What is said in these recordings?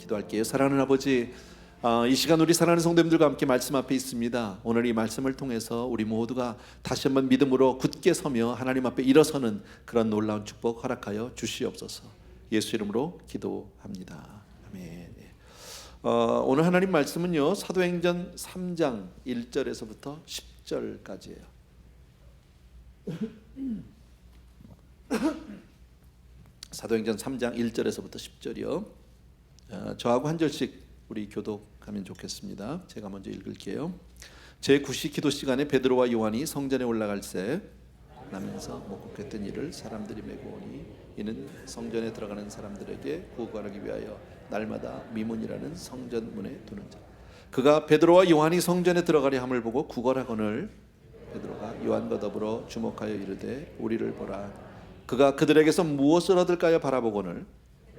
기도할게요. 사랑하는 아버지, 이 시간 우리 사랑하는 성도님들과 함께 말씀 앞에 있습니다. 오늘 이 말씀을 통해서 우리 모두가 다시 한번 믿음으로 굳게 서며 하나님 앞에 일어서는 그런 놀라운 축복 허락하여 주시옵소서. 예수 이름으로 기도합니다. 아멘. 오늘 하나님 말씀은요, 사도행전 3장 1절에서부터 10절까지예요. 사도행전 3장 1절에서부터 10절이요. 저하고 한 절씩 우리 교독하면 좋겠습니다. 제가 먼저 읽을게요. 제9시 기도 시간에 베드로와 요한이 성전에 올라갈새 나면서 목격했던 일을 사람들이 메고 오니 이는 성전에 들어가는 사람들에게 구걸하기 위하여 날마다 미문이라는 성전 문에 두는 자. 그가 베드로와 요한이 성전에 들어가려 함을 보고 구걸하거늘 베드로가 요한과 더불어 주목하여 이르되 우리를 보라. 그가 그들에게서 무엇을 얻을까요 바라보거늘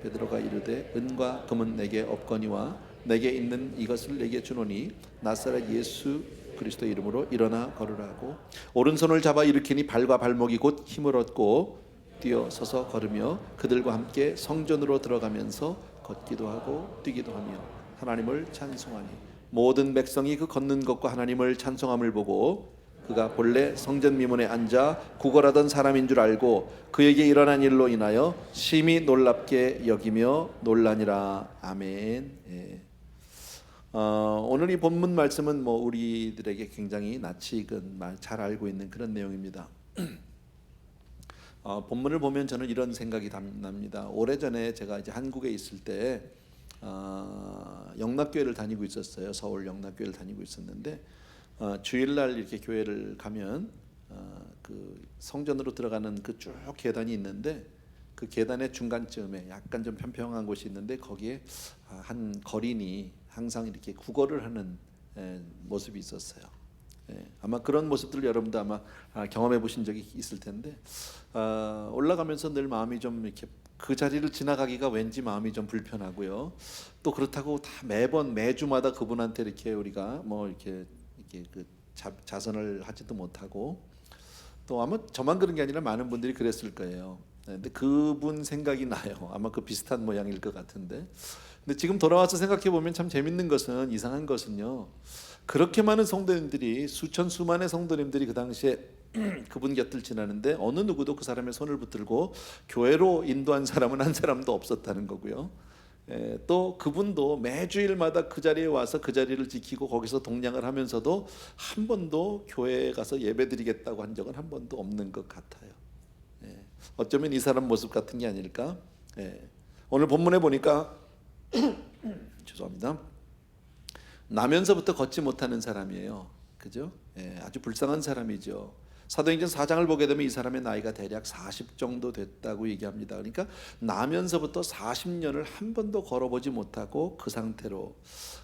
베드로가 이르되 은과 금은 내게 없거니와 내게 있는 이것을 내게 주노니 나사렛 예수 그리스도 이름으로 일어나 걸으라고 오른손을 잡아 일으키니 발과 발목이 곧 힘을 얻고 뛰어 서서 걸으며 그들과 함께 성전으로 들어가면서 걷기도 하고 뛰기도 하며 하나님을 찬송하니 모든 백성이 그 걷는 것과 하나님을 찬송함을 보고 그가 본래 성전 미문에 앉아 구걸하던 사람인 줄 알고 그에게 일어난 일로 인하여 심히 놀랍게 여기며 놀라니라. 아멘. 예. 오늘 이 본문 말씀은 우리들에게 굉장히 낯이 익은 잘 알고 있는 그런 내용입니다. 본문을 보면 저는 이런 생각이 납니다. 오래전에 제가 이제 한국에 있을 때 영락교회를 다니고 있었어요. 서울 영락교회를 다니고 있었는데 주일날 이렇게 교회를 가면 그 성전으로 들어가는 그 쭉 계단이 있는데 그 계단의 중간쯤에 약간 좀 평평한 곳이 있는데 거기에 한 거린이 항상 이렇게 구걸을 하는 모습이 있었어요. 아마 그런 모습들 여러분도 아마 경험해 보신 적이 있을 텐데 올라가면서 늘 마음이 좀 이렇게 그 자리를 지나가기가 왠지 마음이 좀 불편하고요. 또 그렇다고 다 매주마다 그분한테 이렇게 우리가 이렇게 그 자선을 하지도 못하고 또 아마 저만 그런 게 아니라 많은 분들이 그랬을 거예요. 근데 그분 생각이 나요. 아마 그 비슷한 모양일 것 같은데. 근데 지금 돌아와서 생각해 보면 참 재밌는 것은 이상한 것은요. 그렇게 많은 성도님들이 수만의 성도님들이 그 당시에 그분 곁을 지나는데 어느 누구도 그 사람의 손을 붙들고 교회로 인도한 사람은 한 사람도 없었다는 거고요. 또 그분도 매주일마다 그 자리에 와서 그 자리를 지키고 거기서 동냥을 하면서도 한 번도 교회에 가서 예배드리겠다고 한 적은 한 번도 없는 것 같아요. 어쩌면 이 사람 모습 같은 게 아닐까. 오늘 본문에 보니까 죄송합니다. 나면서부터 걷지 못하는 사람이에요. 그죠? 아주 불쌍한 사람이죠. 사도행전 4장을 보게 되면 이 사람의 나이가 대략 40 정도 됐다고 얘기합니다. 그러니까 나면서부터 40년을 한 번도 걸어보지 못하고 그 상태로,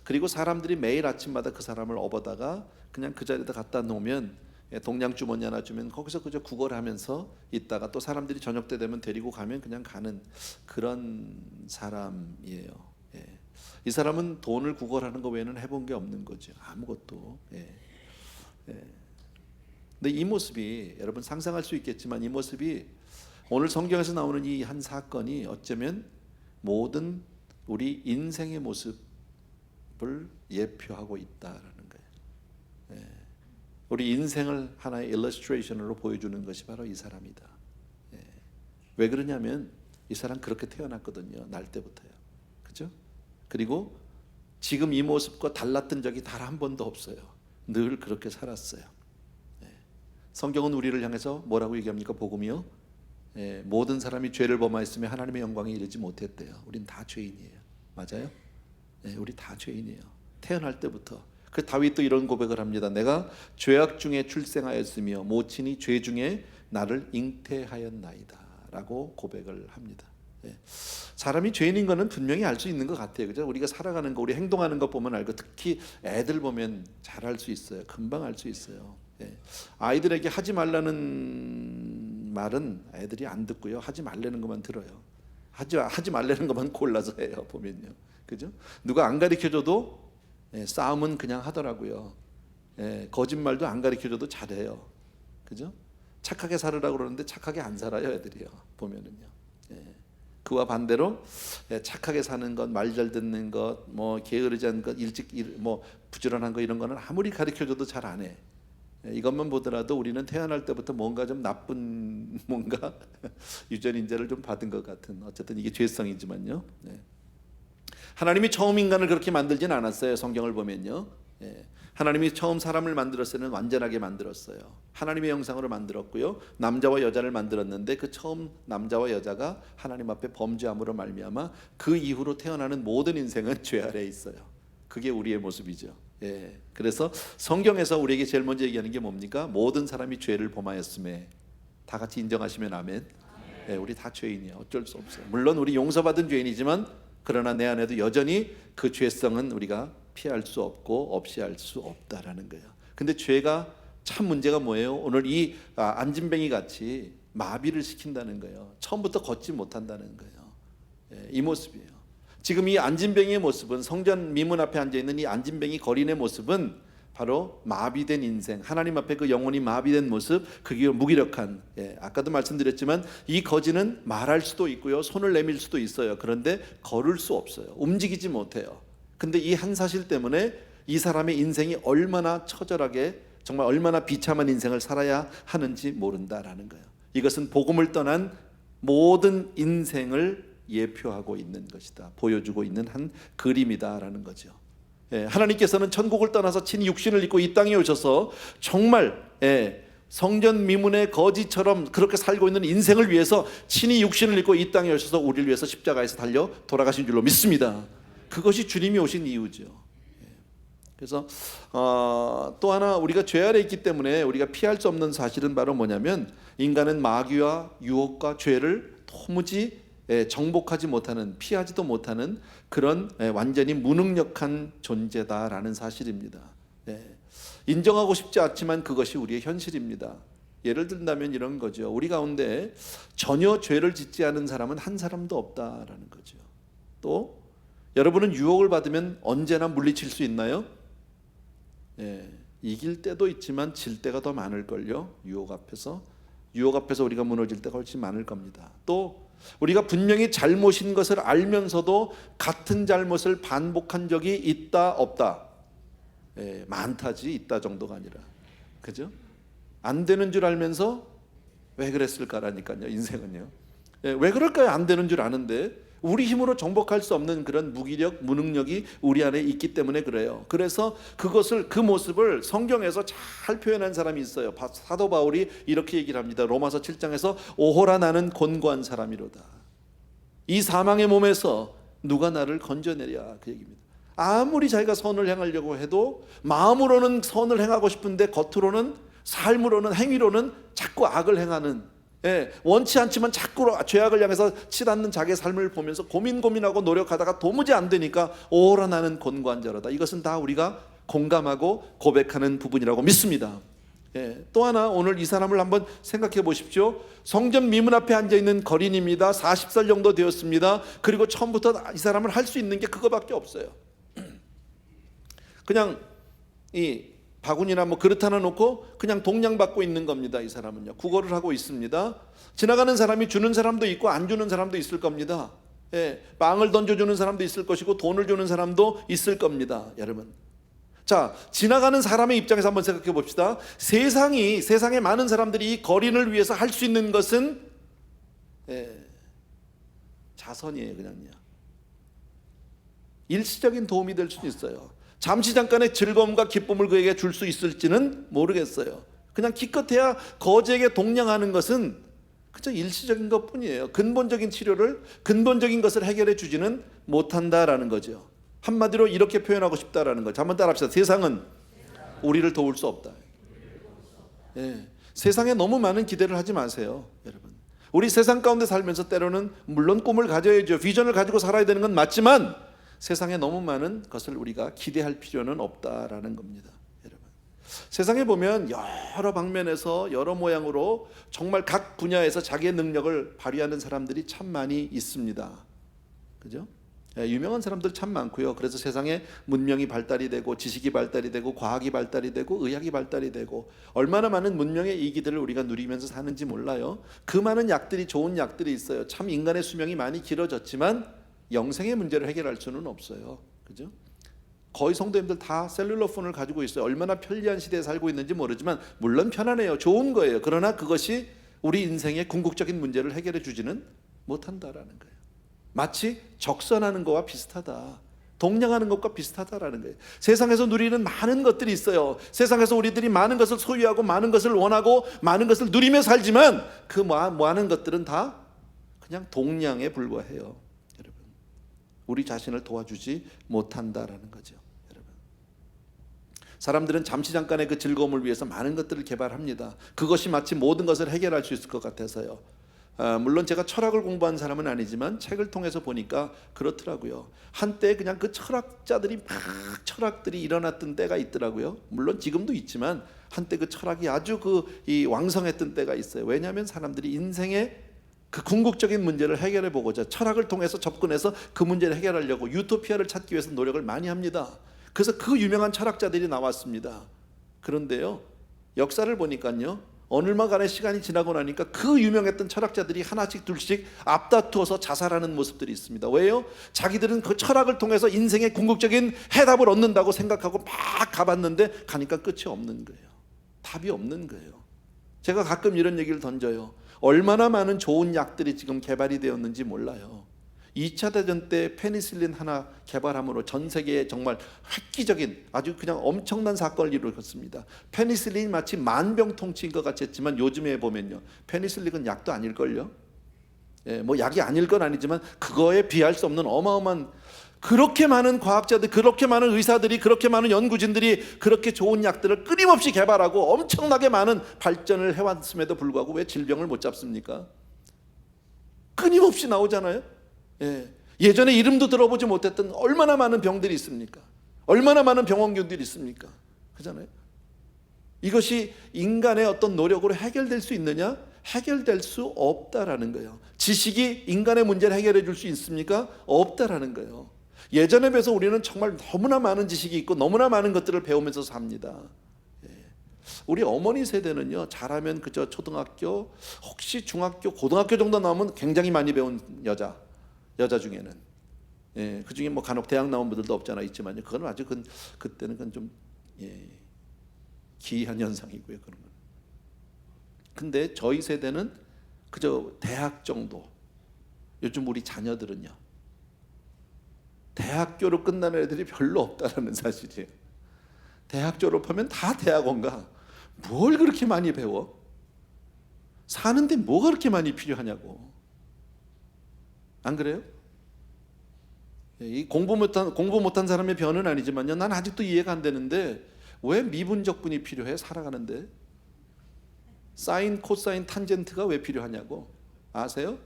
그리고 사람들이 매일 아침마다 그 사람을 업어다가 그냥 그 자리에다 갖다 놓으면 동양 주머니 하나 주면 거기서 그저 구걸하면서 있다가 또 사람들이 저녁 때 되면 데리고 가면 그냥 가는 그런 사람이에요. 이 사람은 돈을 구걸하는 거 외에는 해본 게 없는 거죠. 아무것도. 근데 이 모습이 여러분 상상할 수 있겠지만 이 모습이 오늘 성경에서 나오는 이 한 사건이 어쩌면 모든 우리 인생의 모습을 예표하고 있다라는 거예요. 우리 인생을 하나의 일러스트레이션으로 보여주는 것이 바로 이 사람이다. 왜 그러냐면 이 사람 그렇게 태어났거든요. 날 때부터요. 그죠? 그리고 지금 이 모습과 달랐던 적이 단 한 번도 없어요. 늘 그렇게 살았어요. 성경은 우리를 향해서 뭐라고 얘기합니까? 복음이요. 모든 사람이 죄를 범하였으며 하나님의 영광에 이르지 못했대요. 우린 다 죄인이에요. 맞아요? 우리 다 죄인이에요. 태어날 때부터. 그 다윗도 이런 고백을 합니다. 내가 죄악 중에 출생하였으며 모친이 죄 중에 나를 잉태하였나이다 라고 고백을 합니다. 사람이 죄인인 거는 분명히 알 수 있는 것 같아요. 그죠? 우리가 살아가는 거, 우리 행동하는 것 보면 알고, 특히 애들 보면 잘 알 수 있어요. 금방 알 수 있어요. 아이들에게 하지 말라는 말은 애들이 안 듣고요. 하지 말라는 것만 들어요. 하지 말라는 것만 골라서 해요. 보면요. 그죠? 누가 안 가르쳐줘도 싸움은 그냥 하더라고요. 거짓말도 안 가르쳐줘도 잘해요. 그죠? 착하게 살으라고 그러는데 착하게 안 살아요. 애들이요. 보면은요. 그와 반대로 착하게 사는 것, 말 잘 듣는 것, 뭐 게으르지 않은 것, 뭐 부지런한 것 이런 거는 아무리 가르쳐줘도 잘 안 해. 이것만 보더라도 우리는 태어날 때부터 뭔가 좀 나쁜 뭔가 유전 인자를 좀 받은 것 같은, 어쨌든 이게 죄성이지만요. 하나님이 처음 인간을 그렇게 만들진 않았어요. 성경을 보면요. 하나님이 처음 사람을 만들었을 때는 완전하게 만들었어요. 하나님의 형상으로 만들었고요. 남자와 여자를 만들었는데 그 처음 남자와 여자가 하나님 앞에 범죄함으로 말미암아 그 이후로 태어나는 모든 인생은 죄 아래에 있어요. 그게 우리의 모습이죠. 그래서 성경에서 우리에게 제일 먼저 얘기하는 게 뭡니까? 모든 사람이 죄를 범하였음에. 다 같이 인정하시면 아멘. 우리 다 죄인이야. 어쩔 수 없어요. 물론 우리 용서받은 죄인이지만 그러나 내 안에도 여전히 그 죄성은 우리가 피할 수 없고 없이 할 수 없다라는 거예요. 근데 죄가 참 문제가 뭐예요? 오늘 이 안진뱅이 같이 마비를 시킨다는 거예요. 처음부터 걷지 못한다는 거예요. 이 모습이에요. 지금 이 안진뱅이의 모습은, 성전 미문 앞에 앉아있는 이 안진뱅이 거린의 모습은 바로 마비된 인생, 하나님 앞에 그 영혼이 마비된 모습, 그게 무기력한, 아까도 말씀드렸지만 이 거지는 말할 수도 있고요, 손을 내밀 수도 있어요. 그런데 걸을 수 없어요. 움직이지 못해요. 근데 이 한 사실 때문에 이 사람의 인생이 얼마나 처절하게, 정말 얼마나 비참한 인생을 살아야 하는지 모른다라는 거예요. 이것은 복음을 떠난 모든 인생을 예표하고 있는 것이다, 보여주고 있는 한 그림이다라는 거죠. 하나님께서는 천국을 떠나서 친히 육신을 입고 이 땅에 오셔서 정말 성전 미문의 거지처럼 그렇게 살고 있는 인생을 위해서 친히 육신을 입고 이 땅에 오셔서 우리를 위해서 십자가에서 달려 돌아가신 줄로 믿습니다. 그것이 주님이 오신 이유죠. 그래서 또 하나, 우리가 죄 아래 있기 때문에 우리가 피할 수 없는 사실은 바로 뭐냐면, 인간은 마귀와 유혹과 죄를 도무지 정복하지 못하는, 피하지도 못하는 그런 완전히 무능력한 존재다라는 사실입니다. 인정하고 싶지 않지만 그것이 우리의 현실입니다. 예를 든다면 이런 거죠. 우리 가운데 전혀 죄를 짓지 않은 사람은 한 사람도 없다라는 거죠. 또 여러분은 유혹을 받으면 언제나 물리칠 수 있나요? 이길 때도 있지만 질 때가 더 많을걸요. 유혹 앞에서 우리가 무너질 때가 훨씬 많을 겁니다. 또 우리가 분명히 잘못인 것을 알면서도 같은 잘못을 반복한 적이 있다 없다? 많다지, 있다 정도가 아니라, 그죠? 안 되는 줄 알면서 왜 그랬을까라니까요. 인생은요. 왜 그럴까요? 안 되는 줄 아는데 우리 힘으로 정복할 수 없는 그런 무기력, 무능력이 우리 안에 있기 때문에 그래요. 그래서 그 모습을 성경에서 잘 표현한 사람이 있어요. 사도 바울이 이렇게 얘기를 합니다. 로마서 7장에서 오호라 나는 곤고한 사람이로다. 이 사망의 몸에서 누가 나를 건져내랴, 그 얘기입니다. 아무리 자기가 선을 행하려고 해도 마음으로는 선을 행하고 싶은데 겉으로는, 삶으로는, 행위로는 자꾸 악을 행하는, 원치 않지만 자꾸 죄악을 향해서 치닫는 자기의 삶을 보면서 고민하고 노력하다가 도무지 안 되니까 오호라 나는 곤고한 자로다. 이것은 다 우리가 공감하고 고백하는 부분이라고 믿습니다. 또 하나, 오늘 이 사람을 한번 생각해 보십시오. 성전 미문 앞에 앉아있는 거린입니다. 40살 정도 되었습니다. 그리고 처음부터 이 사람을 할 수 있는 게 그거밖에 없어요. 그냥 이 바구니나 뭐 그릇 하나 놓고 그냥 동냥 받고 있는 겁니다. 이 사람은요, 구걸을 하고 있습니다. 지나가는 사람이 주는 사람도 있고 안 주는 사람도 있을 겁니다. 빵을 던져주는 사람도 있을 것이고 돈을 주는 사람도 있을 겁니다. 여러분, 자, 지나가는 사람의 입장에서 한번 생각해 봅시다. 세상에 많은 사람들이 이 거린을 위해서 할 수 있는 것은 자선이에요. 그냥요, 일시적인 도움이 될 수는 있어요. 잠시 잠깐의 즐거움과 기쁨을 그에게 줄 수 있을지는 모르겠어요. 그냥 기껏해야 거지에게 동냥하는 것은 그저 일시적인 것뿐이에요. 근본적인 치료를, 근본적인 것을 해결해 주지는 못한다라는 거죠. 한마디로 이렇게 표현하고 싶다라는 거죠. 한번 따라합시다. 세상은 우리를 도울 수 없다. 세상에 너무 많은 기대를 하지 마세요, 여러분. 우리 세상 가운데 살면서 때로는 물론 꿈을 가져야죠. 비전을 가지고 살아야 되는 건 맞지만 세상에 너무 많은 것을 우리가 기대할 필요는 없다라는 겁니다. 여러분, 세상에 보면 여러 방면에서 여러 모양으로 정말 각 분야에서 자기의 능력을 발휘하는 사람들이 참 많이 있습니다. 그죠? 유명한 사람들 참 많고요. 그래서 세상에 문명이 발달이 되고 지식이 발달이 되고 과학이 발달이 되고 의학이 발달이 되고 얼마나 많은 문명의 이기들을 우리가 누리면서 사는지 몰라요. 그 많은 약들이, 좋은 약들이 있어요. 참 인간의 수명이 많이 길어졌지만 영생의 문제를 해결할 수는 없어요. 그죠? 거의 성도님들 다 셀룰러 폰을 가지고 있어요. 얼마나 편리한 시대에 살고 있는지 모르지만 물론 편하네요. 좋은 거예요. 그러나 그것이 우리 인생의 궁극적인 문제를 해결해 주지는 못한다라는 거예요. 마치 적선하는 것과 비슷하다. 동냥하는 것과 비슷하다라는 거예요. 세상에서 누리는 많은 것들이 있어요. 세상에서 우리들이 많은 것을 소유하고 많은 것을 원하고 많은 것을 누리며 살지만 그 많은 것들은 다 그냥 동냥에 불과해요. 여러분, 우리 자신을 도와주지 못한다라는 거죠. 여러분, 사람들은 잠시 잠깐의 그 즐거움을 위해서 많은 것들을 개발합니다. 그것이 마치 모든 것을 해결할 수 있을 것 같아서요. 물론 제가 철학을 공부한 사람은 아니지만 책을 통해서 보니까 그렇더라고요. 한때 그냥 그 철학자들이 막 철학들이 일어났던 때가 있더라고요. 물론 지금도 있지만 한때 그 철학이 아주 이 왕성했던 때가 있어요. 왜냐하면 사람들이 인생의 그 궁극적인 문제를 해결해 보고자 철학을 통해서 접근해서 그 문제를 해결하려고 유토피아를 찾기 위해서 노력을 많이 합니다. 그래서 그 유명한 철학자들이 나왔습니다. 그런데요, 역사를 보니까요, 얼마간의 시간이 지나고 나니까 그 유명했던 철학자들이 하나씩 둘씩 앞다투어서 자살하는 모습들이 있습니다. 왜요? 자기들은 그 철학을 통해서 인생의 궁극적인 해답을 얻는다고 생각하고 막 가봤는데 가니까 끝이 없는 거예요. 답이 없는 거예요. 제가 가끔 이런 얘기를 던져요. 얼마나 많은 좋은 약들이 지금 개발이 되었는지 몰라요. 2차 대전 때 페니실린 하나 개발함으로 전 세계에 정말 획기적인 아주 그냥 엄청난 사건을 이루었습니다. 페니실린이 마치 만병통치인 것 같이 했지만 요즘에 보면요, 페니실린은 약도 아닐걸요. 뭐 약이 아닐 건 아니지만 그거에 비할 수 없는 어마어마한, 그렇게 많은 과학자들, 그렇게 많은 의사들이, 그렇게 많은 연구진들이 그렇게 좋은 약들을 끊임없이 개발하고 엄청나게 많은 발전을 해왔음에도 불구하고 왜 질병을 못 잡습니까? 끊임없이 나오잖아요. 예전에 이름도 들어보지 못했던 얼마나 많은 병들이 있습니까? 얼마나 많은 병원균들이 있습니까? 그잖아요. 이것이 인간의 어떤 노력으로 해결될 수 있느냐? 해결될 수 없다라는 거예요. 지식이 인간의 문제를 해결해 줄 수 있습니까? 없다라는 거예요. 예전에 비해서 우리는 정말 너무나 많은 지식이 있고 너무나 많은 것들을 배우면서 삽니다. 우리 어머니 세대는요, 잘하면 그저 초등학교, 혹시 중학교, 고등학교 정도 나오면 굉장히 많이 배운 여자 중에는, 그 중에 뭐 간혹 대학 나온 분들도 없잖아 있지만요. 그건 아주 그때는 그건 좀 기이한 현상이고요, 그런 건. 근데 저희 세대는 그저 대학 정도. 요즘 우리 자녀들은요, 대학교로 끝나는 애들이 별로 없다라는 사실이에요. 대학 졸업하면 다 대학원 가. 뭘 그렇게 많이 배워? 사는데 뭐가 그렇게 많이 필요하냐고. 안 그래요? 이 공부 못한 사람의 변은 아니지만요, 난 아직도 이해가 안 되는데 왜 미분적분이 필요해? 살아가는데 사인, 코사인, 탄젠트가 왜 필요하냐고. 아세요?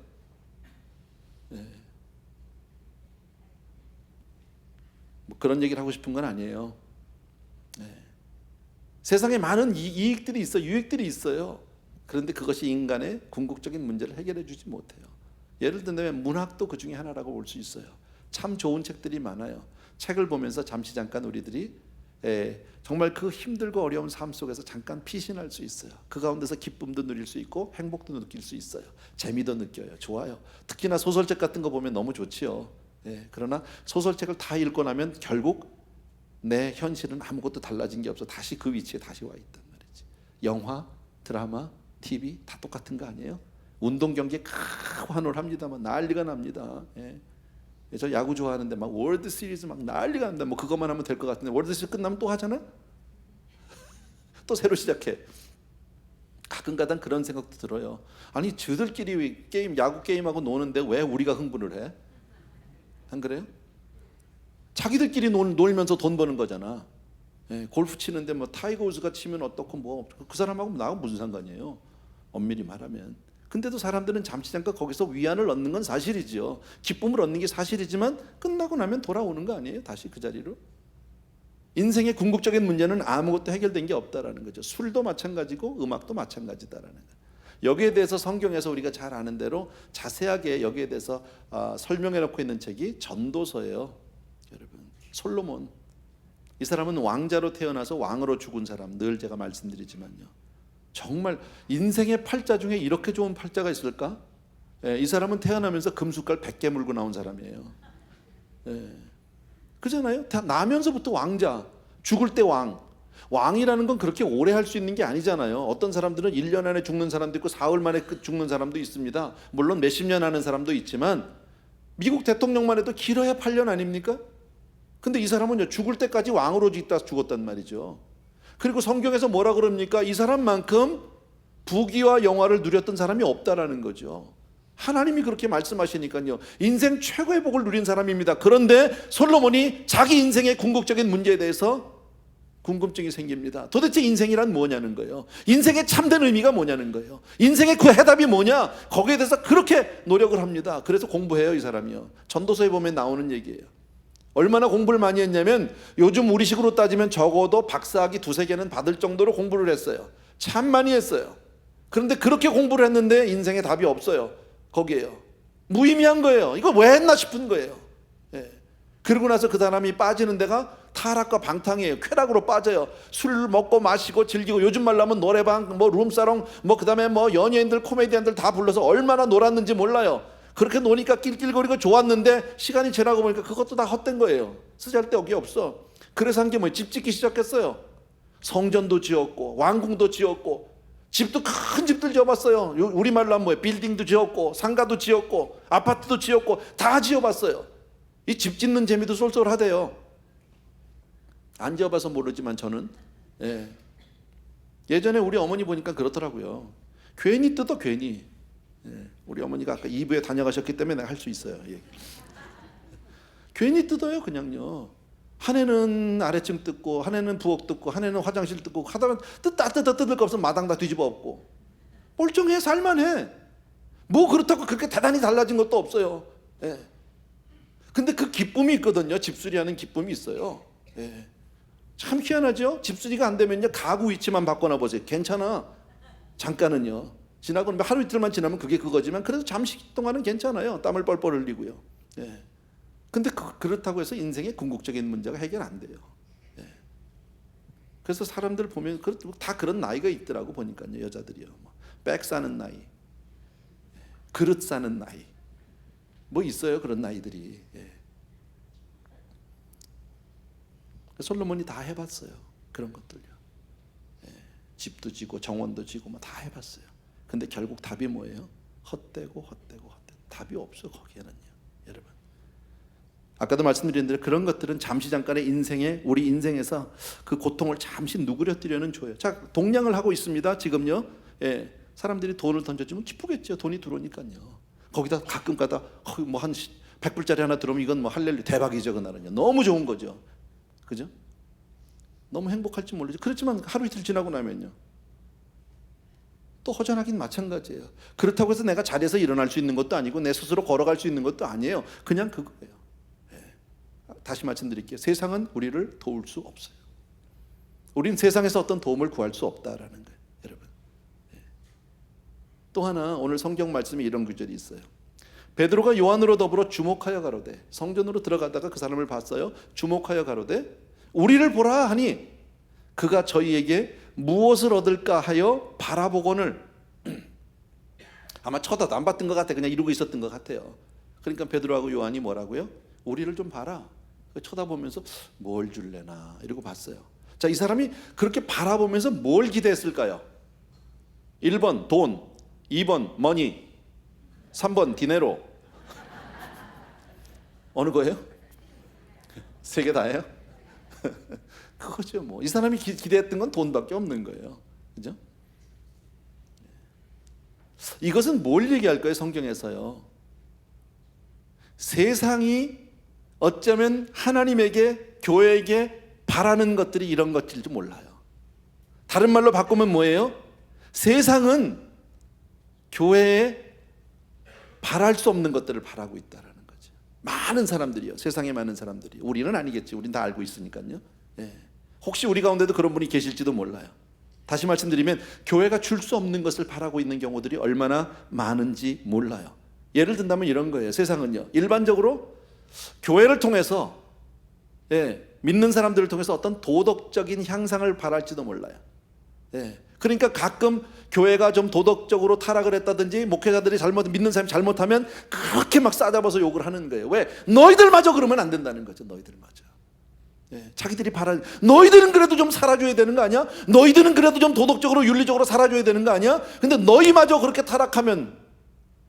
뭐 그런 얘기를 하고 싶은 건 아니에요. 세상에 많은 이익들이 있어, 유익들이 있어요. 그런데 그것이 인간의 궁극적인 문제를 해결해 주지 못해요. 예를 들면 문학도 그 중에 하나라고 볼 수 있어요. 참 좋은 책들이 많아요. 책을 보면서 잠시 잠깐 우리들이 정말 그 힘들고 어려운 삶 속에서 잠깐 피신할 수 있어요. 그 가운데서 기쁨도 누릴 수 있고 행복도 느낄 수 있어요. 재미도 느껴요. 좋아요. 특히나 소설책 같은 거 보면 너무 좋지요. 그러나 소설책을 다 읽고 나면 결국 내 현실은 아무것도 달라진 게 없어. 다시 그 위치에 다시 와 있단 말이지. 영화, 드라마, TV 다 똑같은 거 아니에요? 운동 경기에 환호를 합니다만 난리가 납니다. 저 야구 좋아하는데 막 월드 시리즈 막 난리가 납니다. 뭐 그것만 하면 될 것 같은데 월드 시리즈 끝나면 또 하잖아. 또 새로 시작해. 가끔가다 그런 생각도 들어요. 아니 저들끼리 야구 게임하고 노는데 왜 우리가 흥분을 해? 안 그래요? 자기들끼리 놀면서 돈 버는 거잖아. 골프 치는데 뭐 타이거 우즈가 치면 어떻고 뭐 그 사람하고 나하고 무슨 상관이에요? 엄밀히 말하면. 근데도 사람들은 잠시 잠깐 거기서 위안을 얻는 건 사실이지요. 기쁨을 얻는 게 사실이지만 끝나고 나면 돌아오는 거 아니에요? 다시 그 자리로. 인생의 궁극적인 문제는 아무것도 해결된 게 없다라는 거죠. 술도 마찬가지고 음악도 마찬가지다라는 거예요. 여기에 대해서 성경에서 우리가 잘 아는 대로 자세하게 여기에 대해서 설명해 놓고 있는 책이 전도서예요. 여러분, 솔로몬, 이 사람은 왕자로 태어나서 왕으로 죽은 사람, 늘 제가 말씀드리지만요, 정말 인생의 팔자 중에 이렇게 좋은 팔자가 있을까? 이 사람은 태어나면서 금숟갈 100개 물고 나온 사람이에요. 그잖아요. 나면서부터 왕자, 죽을 때 왕. 왕이라는 건 그렇게 오래 할 수 있는 게 아니잖아요. 어떤 사람들은 1년 안에 죽는 사람도 있고 사흘 만에 죽는 사람도 있습니다. 물론 몇십 년 하는 사람도 있지만 미국 대통령만 해도 길어야 8년 아닙니까? 근데 이 사람은요, 죽을 때까지 왕으로 있다 죽었단 말이죠. 그리고 성경에서 뭐라 그럽니까? 이 사람만큼 부귀와 영화를 누렸던 사람이 없다라는 거죠. 하나님이 그렇게 말씀하시니까요, 인생 최고의 복을 누린 사람입니다. 그런데 솔로몬이 자기 인생의 궁극적인 문제에 대해서 궁금증이 생깁니다. 도대체 인생이란 뭐냐는 거예요. 인생의 참된 의미가 뭐냐는 거예요. 인생의 그 해답이 뭐냐, 거기에 대해서 그렇게 노력을 합니다. 그래서 공부해요, 이 사람이요. 전도서에 보면 나오는 얘기예요. 얼마나 공부를 많이 했냐면 요즘 우리식으로 따지면 적어도 박사학위 2-3개는 받을 정도로 공부를 했어요. 참 많이 했어요. 그런데 그렇게 공부를 했는데 인생에 답이 없어요. 거기에요. 무의미한 거예요. 이거 왜 했나 싶은 거예요. 그러고 나서 그 사람이 빠지는 데가 타락과 방탕이에요. 쾌락으로 빠져요. 술 먹고 마시고 즐기고, 요즘 말로 하면 노래방, 뭐 룸사롱, 뭐 그다음에 뭐 연예인들, 코미디언들 다 불러서 얼마나 놀았는지 몰라요. 그렇게 노니까 낄낄거리고 좋았는데 시간이 지나고 보니까 그것도 다 헛된 거예요. 쓰잘데없이 없어. 그래서 한 게 뭐예요? 집 짓기 시작했어요. 성전도 지었고 왕궁도 지었고 집도 큰 집들 지어봤어요. 우리말로 하면 뭐예요? 빌딩도 지었고 상가도 지었고 아파트도 지었고 다 지어봤어요. 이 집 짓는 재미도 쏠쏠하대요. 안 지어봐서 모르지만 저는 예전에 우리 어머니 보니까 그렇더라고요. 괜히 뜯어, 괜히. 우리 어머니가 아까 2부에 다녀가셨기 때문에 내가 할 수 있어요. 괜히 뜯어요, 그냥요. 한 해는 아래층 뜯고, 한 해는 부엌 뜯고, 한 해는 화장실 뜯고, 하다가 뜯을 거 없으면 마당 다 뒤집어 엎고. 멀쩡해, 살만해. 뭐 그렇다고 그렇게 대단히 달라진 것도 없어요. 근데 그 기쁨이 있거든요. 집수리하는 기쁨이 있어요. 참 희한하죠? 집수리가 안 되면요, 가구 위치만 바꿔놔 보세요. 괜찮아. 잠깐은요. 지나고 하루 이틀만 지나면 그게 그거지만 그래도 잠시 동안은 괜찮아요. 땀을 뻘뻘 흘리고요. 근데 그렇다고 해서 인생의 궁극적인 문제가 해결 안 돼요. 그래서 사람들 보면 다 그런 나이가 있더라고 보니까요. 여자들이요. 백 사는 나이, 그릇 사는 나이, 뭐 있어요, 그런 나이들이. 솔로몬이 다 해봤어요. 그런 것들요. 집도 지고 정원도 지고 뭐 다 해봤어요. 근데 결국 답이 뭐예요? 헛되고 답이 없어, 거기에는요. 여러분, 아까도 말씀드린 대로 그런 것들은 잠시 잠깐의 우리 인생에서 그 고통을 잠시 누그러뜨려는 줘요. 자, 동냥을 하고 있습니다, 지금요. 사람들이 돈을 던져주면 기쁘겠죠. 돈이 들어오니까요. 거기다 가끔 가다 뭐 한 100불짜리 하나 들어오면 이건 뭐 할렐루야 대박이죠. 그날은요. 너무 좋은 거죠. 그죠? 너무 행복할지 모르죠. 그렇지만 하루 이틀 지나고 나면요, 또 허전하긴 마찬가지예요. 그렇다고 해서 내가 자리에서 일어날 수 있는 것도 아니고 내 스스로 걸어갈 수 있는 것도 아니에요. 그냥 그거예요. 다시 말씀드릴게요. 세상은 우리를 도울 수 없어요. 우린 세상에서 어떤 도움을 구할 수 없다라는 거예요, 여러분. 또 하나, 오늘 성경 말씀에 이런 구절이 있어요. 베드로가 요한으로 더불어 주목하여 가로되, 성전으로 들어가다가 그 사람을 봤어요. 주목하여 가로되 우리를 보라 하니 그가 저희에게 무엇을 얻을까 하여 바라보거늘. 아마 쳐다도 안 봤던 것 같아. 그냥 이러고 있었던 것 같아요. 그러니까 베드로하고 요한이 뭐라고요? 우리를 좀 봐라. 쳐다보면서 뭘 줄래나 이러고 봤어요. 자, 이 사람이 그렇게 바라보면서 뭘 기대했을까요? 1번 돈, 2번 머니, 3번 디네로. 어느 거예요? 3개 다예요? 그거죠. 뭐 이 사람이 기대했던 건 돈밖에 없는 거예요. 그죠? 이것은 뭘 얘기할 거예요, 성경에서요? 세상이 어쩌면 하나님에게, 교회에게 바라는 것들이 이런 것일지 몰라요. 다른 말로 바꾸면 뭐예요? 세상은 교회에 바랄 수 없는 것들을 바라고 있다라는 거죠. 많은 사람들이요. 세상에 많은 사람들이. 우리는 아니겠지. 우린 다 알고 있으니까요. 혹시 우리 가운데도 그런 분이 계실지도 몰라요. 다시 말씀드리면 교회가 줄 수 없는 것을 바라고 있는 경우들이 얼마나 많은지 몰라요. 예를 든다면 이런 거예요. 세상은요, 일반적으로 교회를 통해서 믿는 사람들을 통해서 어떤 도덕적인 향상을 바랄지도 몰라요. 그러니까 가끔 교회가 좀 도덕적으로 타락을 했다든지 목회자들이 믿는 사람이 잘못하면 그렇게 막 싸잡아서 욕을 하는 거예요. 왜? 너희들마저 그러면 안 된다는 거죠. 너희들마저. 자기들이 너희들은 그래도 좀 살아줘야 되는 거 아니야? 너희들은 그래도 좀 도덕적으로 윤리적으로 살아줘야 되는 거 아니야? 근데 너희마저 그렇게 타락하면,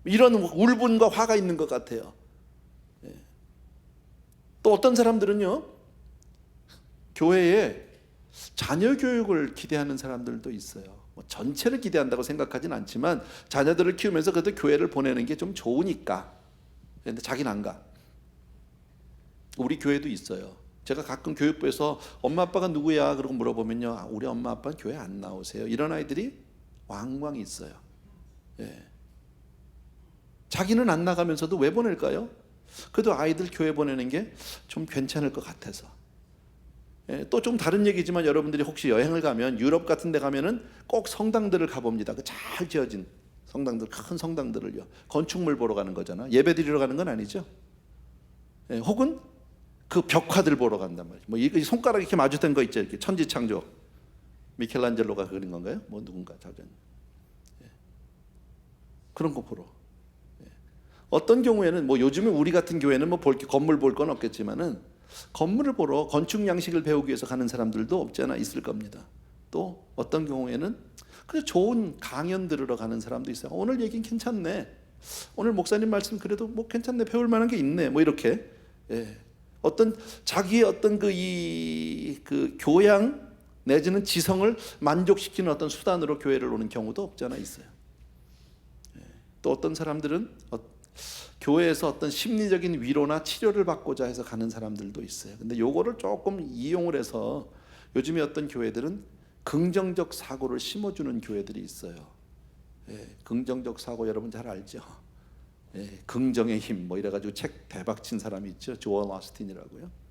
이런 울분과 화가 있는 것 같아요. 또 어떤 사람들은요, 교회에 자녀 교육을 기대하는 사람들도 있어요. 전체를 기대한다고 생각하진 않지만 자녀들을 키우면서 그래도 교회를 보내는 게 좀 좋으니까. 근데 자기는 안 가. 우리 교회도 있어요. 제가 가끔 교육부에서 엄마 아빠가 누구야? 그러고 물어보면요, 우리 엄마 아빠는 교회 안 나오세요. 이런 아이들이 왕왕 있어요. 자기는 안 나가면서도 왜 보낼까요? 그래도 아이들 교회 보내는 게 좀 괜찮을 것 같아서. 또 좀 다른 얘기지만 여러분들이 혹시 여행을 가면, 유럽 같은 데 가면은 꼭 성당들을 가봅니다. 그 잘 지어진 성당들, 큰 성당들을요. 건축물 보러 가는 거잖아. 예배 드리러 가는 건 아니죠. 혹은 그 벽화들 보러 간단 말이죠. 뭐 이 손가락 이렇게 마주된 거 있죠. 이렇게 천지창조. 미켈란젤로가 그린 건가요? 뭐 누군가 자전. 그런 거 보러. 어떤 경우에는 뭐 요즘에 우리 같은 교회는 뭐 건물 볼 건 없겠지만은 건물을 보러 건축 양식을 배우기 위해서 가는 사람들도 없지 않아 있을 겁니다. 또 어떤 경우에는 그래 좋은 강연 들으러 가는 사람도 있어요. 오늘 얘기는 괜찮네. 오늘 목사님 말씀 그래도 뭐 괜찮네. 배울 만한 게 있네. 뭐 이렇게. 어떤 자기의 어떤 그 교양 내지는 지성을 만족시키는 어떤 수단으로 교회를 오는 경우도 없지 않아 있어요. 또 어떤 사람들은 교회에서 어떤 심리적인 위로나 치료를 받고자 해서 가는 사람들도 있어요. 근데 요거를 조금 이용을 해서 요즘에 어떤 교회들은 긍정적 사고를 심어주는 교회들이 있어요. 긍정적 사고 여러분 잘 알죠? 긍정의 힘 뭐 이래가지고 책 대박 친 사람이 있죠. 조엘 오스틴이라고요.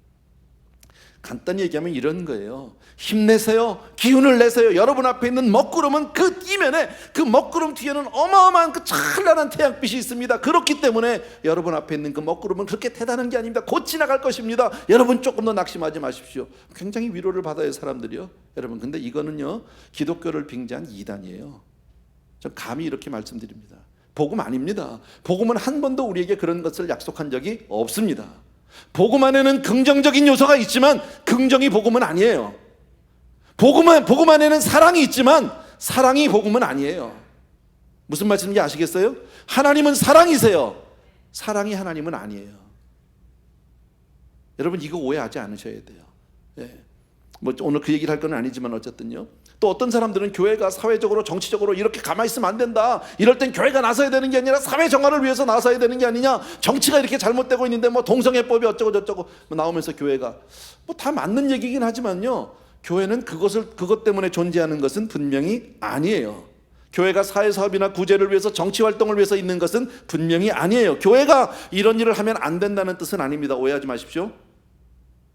간단히 얘기하면 이런 거예요. 힘내세요. 기운을 내세요. 여러분 앞에 있는 먹구름은 그 이면에, 그 먹구름 뒤에는 어마어마한 그 찬란한 태양빛이 있습니다. 그렇기 때문에 여러분 앞에 있는 그 먹구름은 그렇게 대단한 게 아닙니다. 곧 지나갈 것입니다. 여러분 조금 더 낙심하지 마십시오. 굉장히 위로를 받아요, 사람들이요. 여러분, 근데 이거는요, 기독교를 빙자한 이단이에요. 전 감히 이렇게 말씀드립니다. 복음 아닙니다. 복음은 한 번도 우리에게 그런 것을 약속한 적이 없습니다. 복음 안에는 긍정적인 요소가 있지만 긍정이 복음은 아니에요. 복음 안에는 사랑이 있지만 사랑이 복음은 아니에요. 무슨 말씀인지 아시겠어요? 하나님은 사랑이세요. 사랑이 하나님은 아니에요. 여러분 이거 오해하지 않으셔야 돼요. 뭐 오늘 그 얘기를 할 건 아니지만 어쨌든요. 또 어떤 사람들은 교회가 사회적으로 정치적으로 이렇게 가만히 있으면 안 된다. 이럴 땐 교회가 나서야 되는 게 아니라 사회 정화를 위해서 나서야 되는 게 아니냐. 정치가 이렇게 잘못되고 있는데 뭐 동성애법이 어쩌고 저쩌고 뭐 나오면서 교회가 뭐 다 맞는 얘기긴 하지만요. 교회는 그것 때문에 존재하는 것은 분명히 아니에요. 교회가 사회사업이나 구제를 위해서 정치활동을 위해서 있는 것은 분명히 아니에요. 교회가 이런 일을 하면 안 된다는 뜻은 아닙니다. 오해하지 마십시오.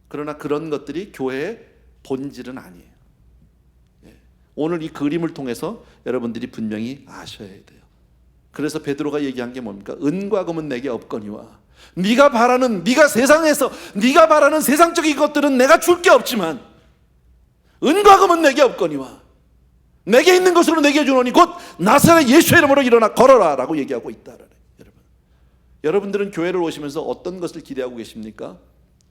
그러나 그런 것들이 교회의 본질은 아니에요. 오늘 이 그림을 통해서 여러분들이 분명히 아셔야 돼요. 그래서 베드로가 얘기한 게 뭡니까? 은과 금은 내게 없거니와 네가 세상에서 네가 바라는 세상적인 것들은 내가 줄 게 없지만 은과 금은 내게 없거니와 내게 있는 것으로 내게 주노니 곧 나사렛 예수의 이름으로 일어나 걸어라 라고 얘기하고 있다. 여러분들은 교회를 오시면서 어떤 것을 기대하고 계십니까?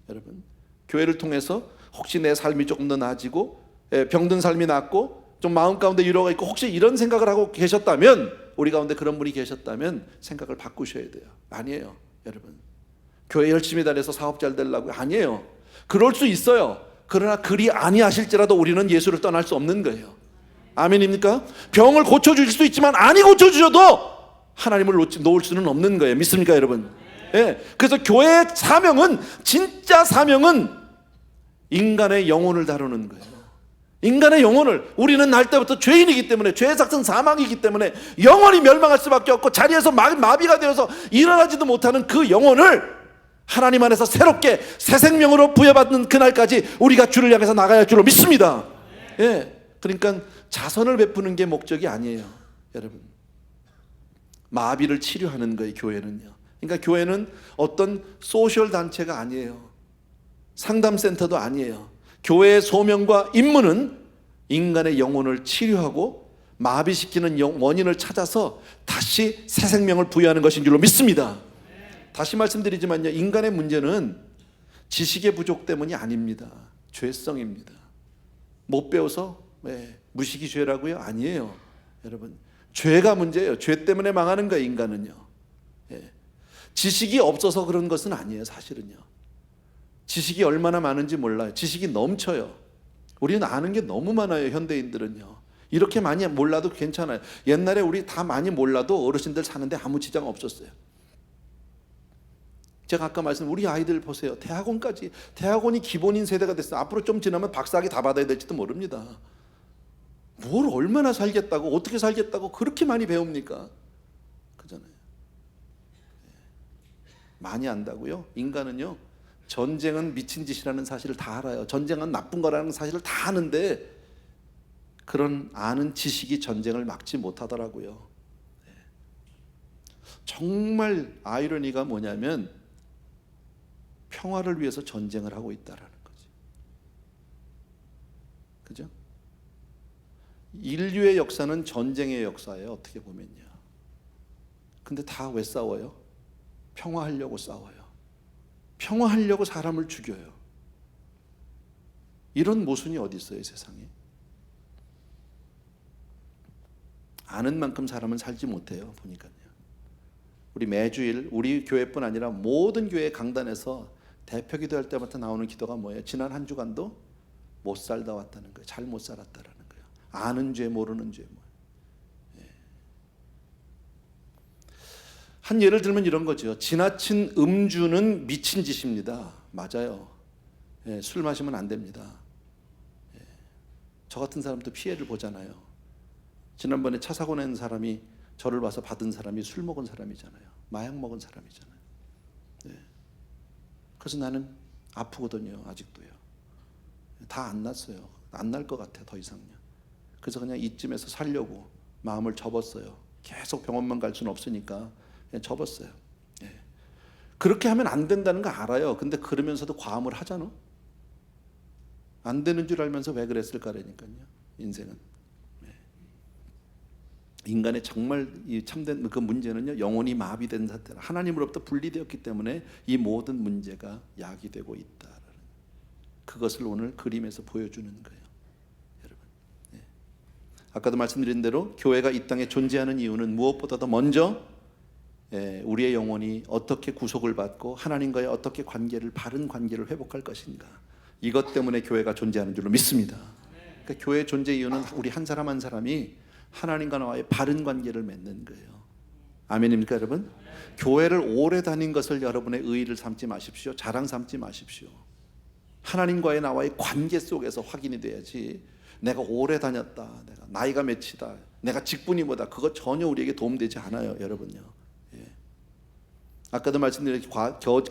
여러분 교회를 통해서 혹시 내 삶이 조금 더 나아지고 병든 삶이 낫고 좀 마음 가운데 위로가 있고 혹시 이런 생각을 하고 계셨다면, 우리 가운데 그런 분이 계셨다면 생각을 바꾸셔야 돼요. 아니에요. 여러분 교회 열심히 다녀서 사업 잘 되려고 아니에요. 그럴 수 있어요. 그러나 그리 아니하실지라도 우리는 예수를 떠날 수 없는 거예요. 아멘입니까? 병을 고쳐주실 수 있지만 아니 고쳐주셔도 하나님을 놓을 수는 없는 거예요. 믿습니까 여러분? 그래서 교회의 사명은, 진짜 사명은 인간의 영혼을 다루는 거예요. 인간의 영혼을, 우리는 날 때부터 죄인이기 때문에, 죄의 삭은 사망이기 때문에 영원히 멸망할 수밖에 없고 자리에서 마비가 되어서 일어나지도 못하는 그 영혼을 하나님 안에서 새롭게 새 생명으로 부여받는 그날까지 우리가 주를 향해서 나가야 할 줄로 믿습니다. 그러니까 자선을 베푸는 게 목적이 아니에요, 여러분. 마비를 치료하는 거예요, 교회는요. 그러니까 교회는 어떤 소셜 단체가 아니에요. 상담센터도 아니에요. 교회의 소명과 임무는 인간의 영혼을 치료하고 마비시키는 원인을 찾아서 다시 새 생명을 부여하는 것인 줄로 믿습니다. 다시 말씀드리지만요, 인간의 문제는 지식의 부족 때문이 아닙니다. 죄성입니다. 못 배워서 무식이 죄라고요? 아니에요, 여러분. 죄가 문제예요. 죄 때문에 망하는 거예요, 인간은요. 지식이 없어서 그런 것은 아니에요, 사실은요. 지식이 얼마나 많은지 몰라요. 지식이 넘쳐요. 우리는 아는 게 너무 많아요, 현대인들은요. 이렇게 많이 몰라도 괜찮아요. 옛날에 우리 다 많이 몰라도 어르신들 사는데 아무 지장 없었어요. 제가 아까 말씀, 우리 아이들 보세요. 대학원이 기본인 세대가 됐어요. 앞으로 좀 지나면 박사학위 다 받아야 될지도 모릅니다. 뭘 얼마나 살겠다고, 어떻게 살겠다고 그렇게 많이 배웁니까? 그잖아요. 많이 안다고요? 인간은요, 전쟁은 미친 짓이라는 사실을 다 알아요. 전쟁은 나쁜 거라는 사실을 다 아는데 그런 아는 지식이 전쟁을 막지 못하더라고요. 정말 아이러니가 뭐냐면 평화를 위해서 전쟁을 하고 있다라는 거지. 그죠? 인류의 역사는 전쟁의 역사예요, 어떻게 보면요. 근데 다 왜 싸워요? 평화하려고 싸워요. 평화하려고 사람을 죽여요. 이런 모순이 어디 있어요, 세상에? 아는 만큼 사람은 살지 못해요, 보니까요. 우리 매주일 우리 교회뿐 아니라 모든 교회 강단에서 대표 기도할 때마다 나오는 기도가 뭐예요? 지난 한 주간도 못 살다 왔다는 거예요. 잘 못 살았다라는 거예요. 아는 죄 모르는 죄. 한 예를 들면 이런 거죠. 지나친 음주는 미친 짓입니다. 맞아요. 술 마시면 안 됩니다. 저 같은 사람도 피해를 보잖아요. 지난번에 차 사고 낸 사람이 저를 봐서 받은 사람이 술 먹은 사람이잖아요. 마약 먹은 사람이잖아요. 그래서 나는 아프거든요, 아직도요. 다 안 났어요. 안 날 것 같아요, 더 이상요. 그래서 그냥 이쯤에서 살려고 마음을 접었어요. 계속 병원만 갈 수는 없으니까 그냥 접었어요. 그렇게 하면 안 된다는 거 알아요. 근데 그러면서도 과음을 하잖아. 안 되는 줄 알면서 왜 그랬을까라니까요. 인생은. 인간의 정말 이 참된 그 문제는요, 영혼이 마비된 상태, 하나님으로부터 분리되었기 때문에 이 모든 문제가 야기되고 있다라는, 그것을 오늘 그림에서 보여주는 거예요, 여러분. 아까도 말씀드린 대로 교회가 이 땅에 존재하는 이유는 무엇보다도 먼저 우리의 영혼이 어떻게 구속을 받고 하나님과의 어떻게 바른 관계를 회복할 것인가, 이것 때문에 교회가 존재하는 줄로 믿습니다. 그러니까 교회의 존재 이유는 우리 한 사람 한 사람이 하나님과 나와의 바른 관계를 맺는 거예요. 아멘입니까, 여러분? 교회를 오래 다닌 것을 여러분의 의의를 삼지 마십시오. 자랑 삼지 마십시오. 하나님과의 나와의 관계 속에서 확인이 돼야지, 내가 오래 다녔다, 내가 나이가 몇이다, 내가 직분이 뭐다, 그거 전혀 우리에게 도움되지 않아요, 여러분요. 아까도 말씀드린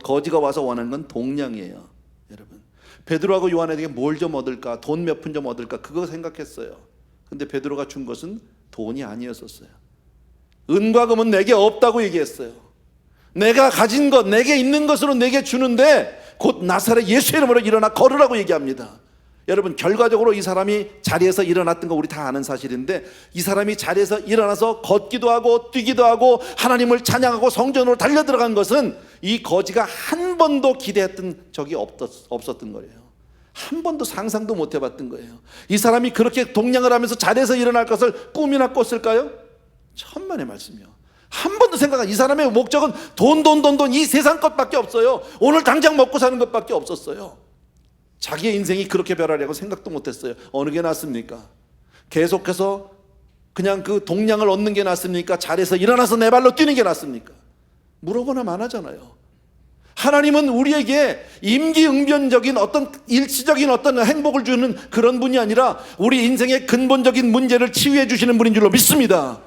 거지가 와서 원하는 건 동량이에요, 여러분. 베드로하고 요한에게 뭘 좀 얻을까, 돈 몇 푼 좀 얻을까, 그거 생각했어요. 근데 베드로가 준 것은 돈이 아니었었어요. 은과 금은 내게 없다고 얘기했어요. 내가 가진 것, 내게 있는 것으로 내게 주는데 곧 나사렛 예수의 이름으로 일어나 걸으라고 얘기합니다. 여러분, 결과적으로 이 사람이 자리에서 일어났던 거 우리 다 아는 사실인데, 이 사람이 자리에서 일어나서 걷기도 하고 뛰기도 하고 하나님을 찬양하고 성전으로 달려들어간 것은 이 거지가 한 번도 기대했던 적이 없었던 거예요. 한 번도 상상도 못 해봤던 거예요. 이 사람이 그렇게 동냥을 하면서 자리에서 일어날 것을 꿈이나 꿨을까요? 천만의 말씀이요. 한 번도 이 사람의 목적은 돈, 이 세상 것밖에 없어요. 오늘 당장 먹고 사는 것밖에 없었어요. 자기의 인생이 그렇게 변하려고 생각도 못했어요. 어느 게 낫습니까? 계속해서 그냥 그 동량을 얻는 게 낫습니까? 자리에서 일어나서 내 발로 뛰는 게 낫습니까? 물어보나 마나잖아요. 하나님은 우리에게 임기응변적인 어떤 일시적인 어떤 행복을 주는 그런 분이 아니라 우리 인생의 근본적인 문제를 치유해 주시는 분인 줄로 믿습니다.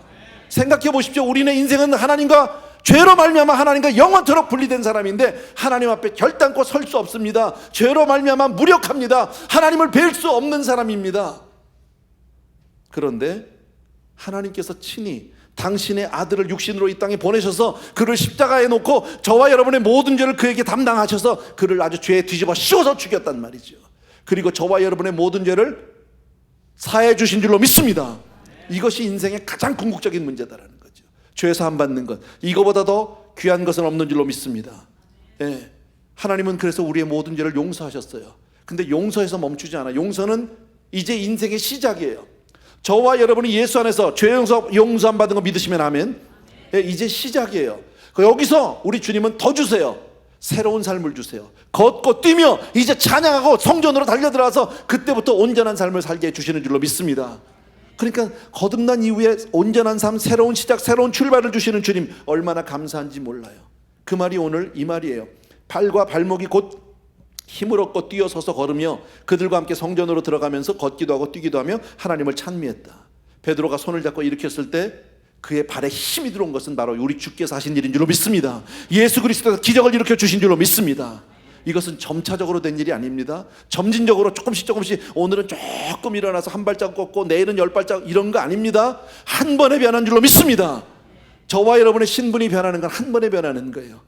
생각해 보십시오. 우리네 인생은 하나님과 죄로 말미암아 하나님과 영원토록 분리된 사람인데 하나님 앞에 결단코 설 수 없습니다. 죄로 말미암아 무력합니다. 하나님을 뵐 수 없는 사람입니다. 그런데 하나님께서 친히 당신의 아들을 육신으로 이 땅에 보내셔서 그를 십자가에 놓고 저와 여러분의 모든 죄를 그에게 담당하셔서 그를 아주 죄에 뒤집어 씌워서 죽였단 말이죠. 그리고 저와 여러분의 모든 죄를 사해 주신 줄로 믿습니다. 이것이 인생의 가장 궁극적인 문제다라는 거죠. 죄 사함 받는 것, 이거보다 더 귀한 것은 없는 줄로 믿습니다. 예. 하나님은 그래서 우리의 모든 죄를 용서하셨어요. 근데 용서에서 멈추지 않아. 용서는 이제 인생의 시작이에요. 저와 여러분이 예수 안에서 죄 용서함 받은 거 믿으시면 아멘. 예, 이제 시작이에요. 여기서 우리 주님은 더 주세요. 새로운 삶을 주세요. 걷고 뛰며 이제 찬양하고 성전으로 달려들어서 그때부터 온전한 삶을 살게 해주시는 줄로 믿습니다. 그러니까 거듭난 이후에 온전한 삶, 새로운 시작, 새로운 출발을 주시는 주님 얼마나 감사한지 몰라요. 그 말이 오늘 이 말이에요. 발과 발목이 곧 힘을 얻고 뛰어서서 걸으며 그들과 함께 성전으로 들어가면서 걷기도 하고 뛰기도 하며 하나님을 찬미했다. 베드로가 손을 잡고 일으켰을 때 그의 발에 힘이 들어온 것은 바로 우리 주께서 하신 일인 줄로 믿습니다. 예수 그리스도가 기적을 일으켜 주신 줄로 믿습니다. 이것은 점차적으로 된 일이 아닙니다. 점진적으로 조금씩 오늘은 조금 일어나서 한 발짝 걷고 내일은 10발짝 이런 거 아닙니다. 한 번에 변한 줄로 믿습니다. 저와 여러분의 신분이 변하는 건 한 번에 변하는 거예요.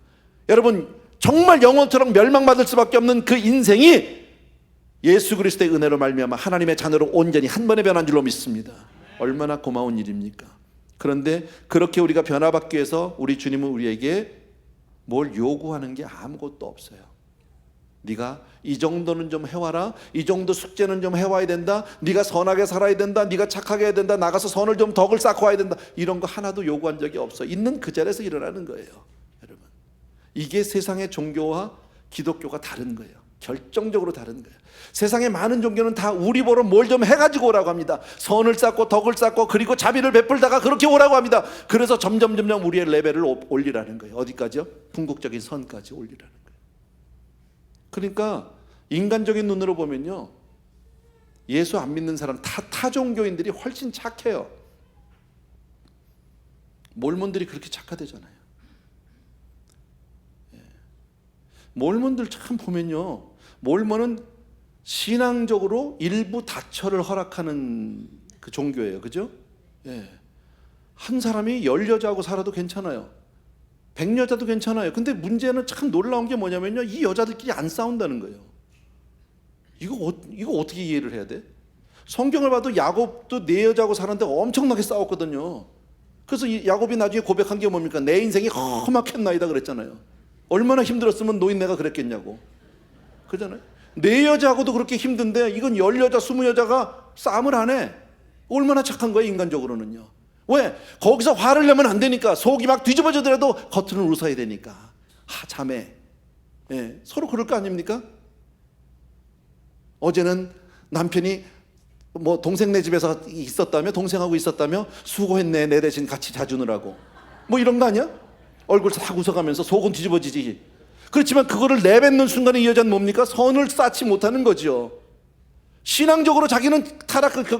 여러분 정말 영원토록 멸망받을 수밖에 없는 그 인생이 예수 그리스도의 은혜로 말미암아 하나님의 자녀로 온전히 한 번에 변한 줄로 믿습니다. 얼마나 고마운 일입니까? 그런데 그렇게 우리가 변화받기 위해서 우리 주님은 우리에게 뭘 요구하는 게 아무것도 없어요. 네가 이 정도는 좀 해와라. 이 정도 숙제는 좀 해와야 된다. 네가 선하게 살아야 된다. 네가 착하게 해야 된다. 나가서 선을 좀 덕을 쌓고 와야 된다. 이런 거 하나도 요구한 적이 없어. 있는 그 자리에서 일어나는 거예요. 여러분, 이게 세상의 종교와 기독교가 다른 거예요. 결정적으로 다른 거예요. 세상의 많은 종교는 다 우리 보러 뭘 좀 해가지고 오라고 합니다. 선을 쌓고 덕을 쌓고 그리고 자비를 베풀다가 그렇게 오라고 합니다. 그래서 점점 우리의 레벨을 올리라는 거예요. 어디까지요? 궁극적인 선까지 올리라는 거예요. 그러니까 인간적인 눈으로 보면요, 예수 안 믿는 사람 타 종교인들이 훨씬 착해요. 몰몬들이 그렇게 착하대잖아요. 몰몬들 참 보면요, 몰몬은 신앙적으로 일부 다처를 허락하는 그 종교예요. 그죠? 예. 한 사람이 10여자하고 살아도 괜찮아요. 100여자도 괜찮아요. 근데 문제는 참 놀라운 게 뭐냐면요, 이 여자들끼리 안 싸운다는 거예요. 이거 어떻게 이해를 해야 돼? 성경을 봐도 야곱도 4여자하고 사는데 엄청나게 싸웠거든요. 그래서 이 야곱이 나중에 고백한 게 뭡니까? 내 인생이 험악했나이다 그랬잖아요. 얼마나 힘들었으면 노인네가 그랬겠냐고. 그러잖아요. 4여자하고도 그렇게 힘든데 이건 10여자, 20여자가 싸움을 안 해. 얼마나 착한 거예요, 인간적으로는요. 왜? 거기서 화를 내면 안 되니까. 속이 막 뒤집어지더라도 겉으로는 웃어야 되니까. 자매. 예, 서로 그럴 거 아닙니까? 어제는 남편이 뭐 동생네 집에서 있었다며, 동생하고 있었다며, 수고했네 내 대신 같이 자주느라고, 뭐 이런 거 아니야? 얼굴 싹 웃어가면서 속은 뒤집어지지. 그렇지만 그거를 내뱉는 순간에 이 여자는 뭡니까? 선을 쌓지 못하는 거죠. 신앙적으로 자기는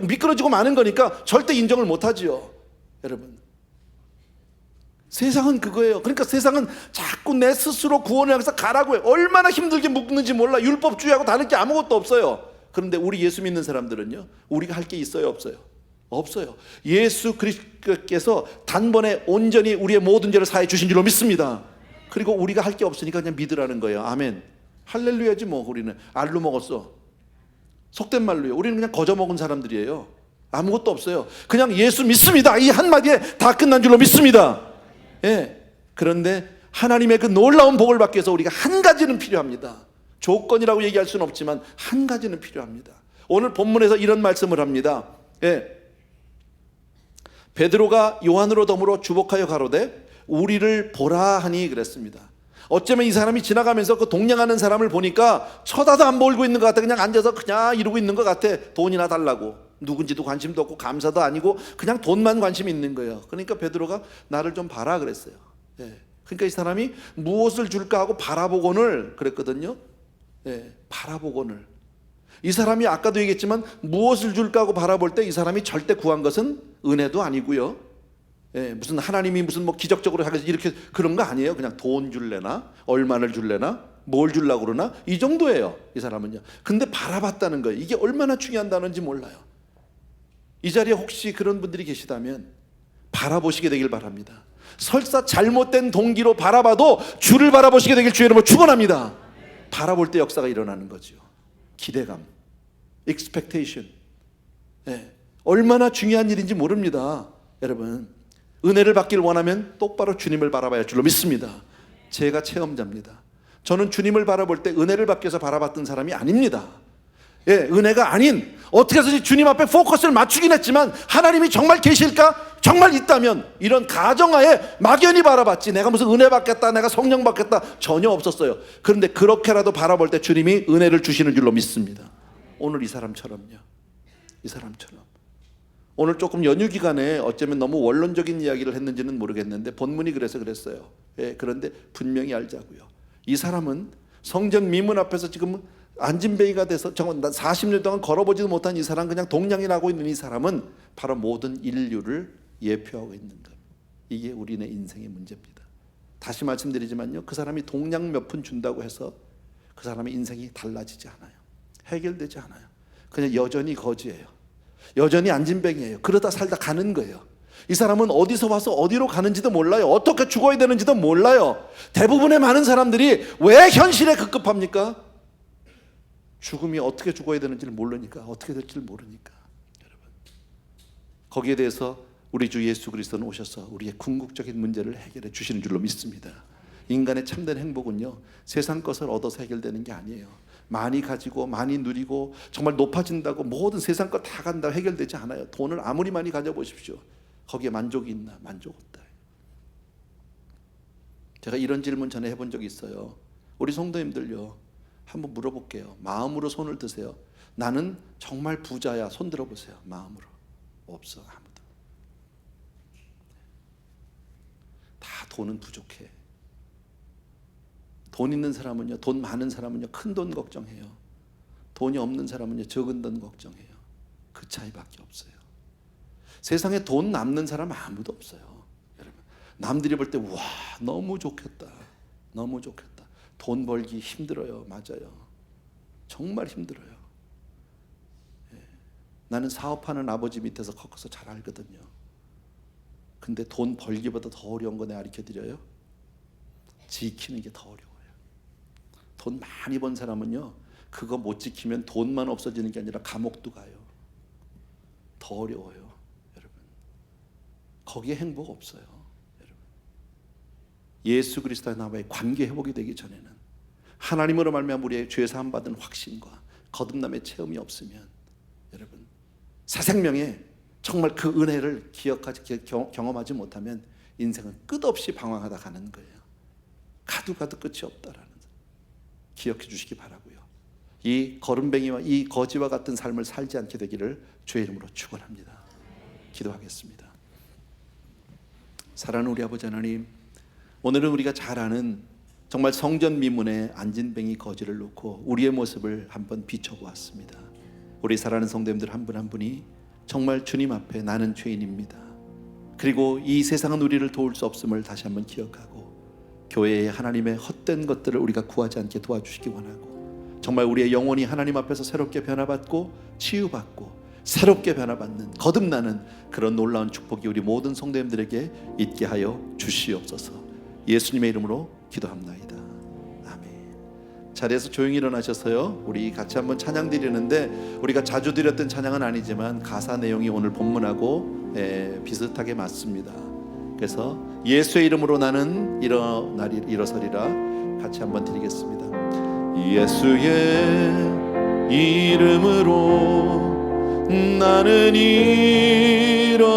미끄러지고 마는 거니까 절대 인정을 못하지요. 여러분, 세상은 그거예요. 그러니까 세상은 자꾸 내 스스로 구원을 향해서 가라고 해요. 얼마나 힘들게 묶는지 몰라. 율법주의하고 다를 게 아무것도 없어요. 그런데 우리 예수 믿는 사람들은요, 우리가 할 게 있어요, 없어요? 없어요. 예수 그리스도께서 단번에 온전히 우리의 모든 죄를 사해 주신 줄로 믿습니다. 그리고 우리가 할 게 없으니까 그냥 믿으라는 거예요. 아멘. 할렐루야지 뭐. 우리는 알로 먹었어. 속된 말로요. 우리는 그냥 거저 먹은 사람들이에요. 아무것도 없어요. 그냥 예수 믿습니다, 이 한마디에 다 끝난 줄로 믿습니다. 예. 그런데 하나님의 그 놀라운 복을 받기 위해서 우리가 한 가지는 필요합니다. 조건이라고 얘기할 수는 없지만 한 가지는 필요합니다. 오늘 본문에서 이런 말씀을 합니다. 예. 베드로가 요한으로 더불어 주복하여 가로되 우리를 보라 하니 그랬습니다. 어쩌면 이 사람이 지나가면서 그 동냥하는 사람을 보니까 쳐다도 안 보고 있는 것 같아. 그냥 앉아서 그냥 이러고 있는 것 같아. 돈이나 달라고. 누군지도 관심도 없고 감사도 아니고 그냥 돈만 관심이 있는 거예요. 그러니까 베드로가 나를 좀 봐라 그랬어요. 예. 그러니까 이 사람이 무엇을 줄까 하고 바라보곤을 그랬거든요. 예. 바라보곤을. 이 사람이 아까도 얘기했지만 무엇을 줄까 하고 바라볼 때 이 사람이 절대 구한 것은 은혜도 아니고요. 예, 무슨 하나님이 무슨 뭐 기적적으로 하겠지 이렇게 그런 거 아니에요. 그냥 돈 줄래나 얼마를 줄래나 뭘 주려고 그러나 이 정도예요, 이 사람은요. 근데 바라봤다는 거예요. 이게 얼마나 중요한 단어인지 몰라요. 이 자리에 혹시 그런 분들이 계시다면 바라보시게 되길 바랍니다. 설사 잘못된 동기로 바라봐도 주를 바라보시게 되길 주의 이름으로 축원합니다. 바라볼 때 역사가 일어나는 거죠. 기대감, expectation. 네. 얼마나 중요한 일인지 모릅니다. 여러분, 은혜를 받기를 원하면 똑바로 주님을 바라봐야 할 줄로 믿습니다. 제가 체험자입니다. 저는 주님을 바라볼 때 은혜를 받기 위해서 바라봤던 사람이 아닙니다. 예, 은혜가 아닌 어떻게 해서 주님 앞에 포커스를 맞추긴 했지만 하나님이 정말 계실까? 정말 있다면 이런 가정하에 막연히 바라봤지 내가 무슨 은혜 받겠다, 내가 성령 받겠다 전혀 없었어요. 그런데 그렇게라도 바라볼 때 주님이 은혜를 주시는 줄로 믿습니다. 오늘 이 사람처럼요. 이 사람처럼 오늘 조금 연휴 기간에 어쩌면 너무 원론적인 이야기를 했는지는 모르겠는데 본문이 그래서 그랬어요. 예, 그런데 분명히 알자고요. 이 사람은 성전 미문 앞에서 지금 안진뱅이가 돼서 40년 동안 걸어보지도 못한 이 사람, 그냥 동냥이 나고 있는 이 사람은 바로 모든 인류를 예표하고 있는 겁니다. 이게 우리네 인생의 문제입니다. 다시 말씀드리지만요, 그 사람이 동냥 몇 푼 준다고 해서 그 사람의 인생이 달라지지 않아요. 해결되지 않아요. 그냥 여전히 거지예요. 여전히 안진뱅이에요. 그러다 살다 가는 거예요. 이 사람은 어디서 와서 어디로 가는지도 몰라요. 어떻게 죽어야 되는지도 몰라요. 대부분의 많은 사람들이 왜 현실에 급급합니까? 죽음이 어떻게 죽어야 되는지를 모르니까, 어떻게 될지를 모르니까. 여러분, 거기에 대해서 우리 주 예수 그리스도는 오셔서 우리의 궁극적인 문제를 해결해 주시는 줄로 믿습니다. 인간의 참된 행복은요, 세상 것을 얻어서 해결되는 게 아니에요. 많이 가지고 많이 누리고 정말 높아진다고 모든 세상 것 다 간다고 해결되지 않아요. 돈을 아무리 많이 가져보십시오. 거기에 만족이 있나? 만족 없다. 제가 이런 질문 전에 해본 적이 있어요. 우리 성도님들요, 한번 물어볼게요. 마음으로 손을 드세요. 나는 정말 부자야. 손 들어보세요. 마음으로. 없어, 아무도. 다 돈은 부족해. 돈 있는 사람은요, 돈 많은 사람은요, 큰 돈 걱정해요. 돈이 없는 사람은요, 적은 돈 걱정해요. 그 차이밖에 없어요. 세상에 돈 남는 사람 아무도 없어요. 여러분, 남들이 볼 때 와, 너무 좋겠다. 너무 좋겠다. 돈 벌기 힘들어요. 맞아요. 정말 힘들어요. 예. 나는 사업하는 아버지 밑에서 커서 잘 알거든요. 근데 돈 벌기보다 더 어려운 거 내가 가르쳐드려요. 지키는 게 더 어려워요. 돈 많이 번 사람은요, 그거 못 지키면 돈만 없어지는 게 아니라 감옥도 가요. 더 어려워요. 여러분, 거기에 행복 없어요. 여러분, 예수 그리스도와 나와의 관계 회복이 되기 전에는 하나님으로 말미암아 우리의 죄 사함 받은 확신과 거듭남의 체험이 없으면 여러분, 새 생명에 정말 그 은혜를 기억하지 경험하지 못하면 인생은 끝없이 방황하다 가는 거예요. 가도 끝이 없다라는 기억해 주시기 바라고요. 이 거름뱅이와 이 거지와 같은 삶을 살지 않게 되기를 주의 이름으로 축원합니다. 기도하겠습니다. 사랑하는 우리 아버지 하나님, 오늘은 우리가 잘 아는 정말 성전 미문에 안진뱅이 거지를 놓고 우리의 모습을 한번 비춰보았습니다. 우리 사랑하는 성도님들 한 분 한 분이 정말 주님 앞에 나는 죄인입니다. 그리고 이 세상은 우리를 도울 수 없음을 다시 한번 기억하고 교회의 하나님의 헛된 것들을 우리가 구하지 않게 도와주시기 원하고 정말 우리의 영혼이 하나님 앞에서 새롭게 변화받고 치유받고 새롭게 변화받는 거듭나는 그런 놀라운 축복이 우리 모든 성도님들에게 있게 하여 주시옵소서. 예수님의 이름으로 기도합나이다. 아멘. 자리에서 조용히 일어나셔서요, 우리 같이 한번 찬양 드리는데 우리가 자주 드렸던 찬양은 아니지만 가사 내용이 오늘 본문하고 비슷하게 맞습니다. 그래서 예수의 이름으로 나는 일어서리라 같이 한번 드리겠습니다. 예수의 이름으로 나는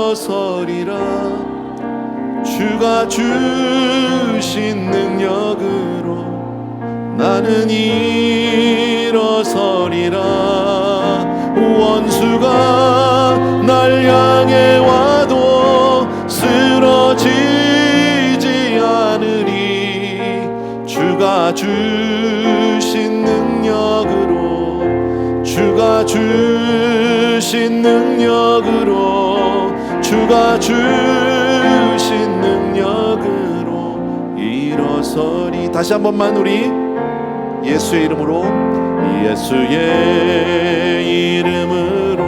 일어서리라. 주가 주신 능력으로 나는 일어서리라. 원수가 날 향해 와도 쓰러지지 않으리. 주가 주신 능력으로 주가 주신 능력으로 주가 주신 능력으로 일어서리. 다시 한 번만 우리 예수의 이름으로 예수의 이름으로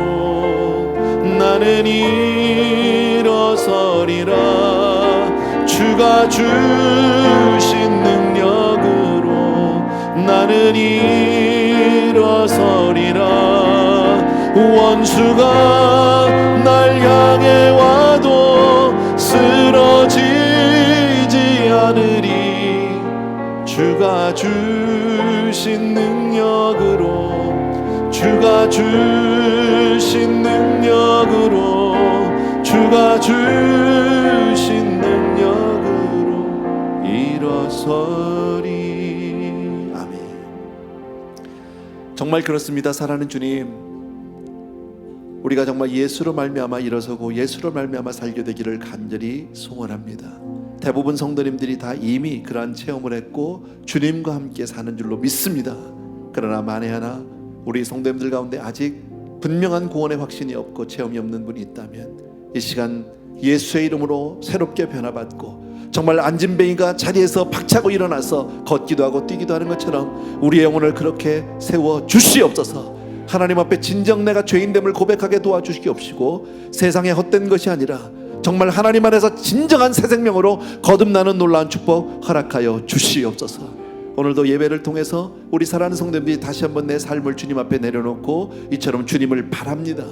나는 나는 일어서리라. 주가 주신 능력으로 나는 일어서리라. 원수가 날 향해 와도 쓰러지지 않으리. 주가 주신 능력으로, 주가 주신 능력으로, 주가 주신 능력으로 일어서리. 아멘. 정말 그렇습니다. 사랑하는 주님, 우리가 정말 예수로 말미암아 일어서고 예수로 말미암아 살게 되기를 간절히 소원합니다. 대부분 성도님들이 다 이미 그러한 체험을 했고 주님과 함께 사는 줄로 믿습니다. 그러나 만에 하나 우리 성도님들 가운데 아직 분명한 구원의 확신이 없고 체험이 없는 분이 있다면 이 시간 예수의 이름으로 새롭게 변화받고 정말 안진뱅이가 자리에서 박차고 일어나서 걷기도 하고 뛰기도 하는 것처럼 우리의 영혼을 그렇게 세워 주시옵소서. 하나님 앞에 진정 내가 죄인됨을 고백하게 도와주시옵시고 세상에 헛된 것이 아니라 정말 하나님 안에서 진정한 새 생명으로 거듭나는 놀라운 축복 허락하여 주시옵소서. 오늘도 예배를 통해서 우리 사랑하는 성도님들이 다시 한번 내 삶을 주님 앞에 내려놓고 이처럼 주님을 바랍니다.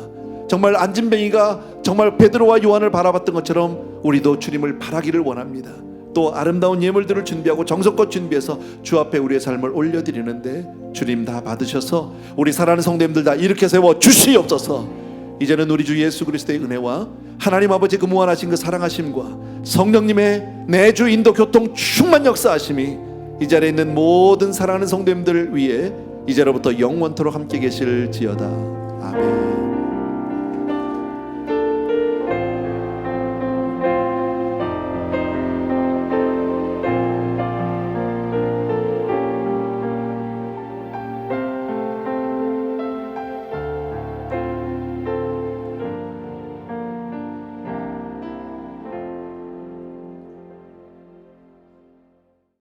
정말 안진뱅이가 정말 베드로와 요한을 바라봤던 것처럼 우리도 주님을 바라기를 원합니다. 또 아름다운 예물들을 준비하고 정성껏 준비해서 주 앞에 우리의 삶을 올려드리는데 주님 다 받으셔서 우리 사랑하는 성도님들 다 이렇게 세워 주시옵소서. 이제는 우리 주 예수 그리스도의 은혜와 하나님 아버지 그 무한하신 그 사랑하심과 성령님의 내주 인도 교통 충만 역사하심이 이 자리에 있는 모든 사랑하는 성도님들 위해 이제로부터 영원토록 함께 계실지어다. 아멘.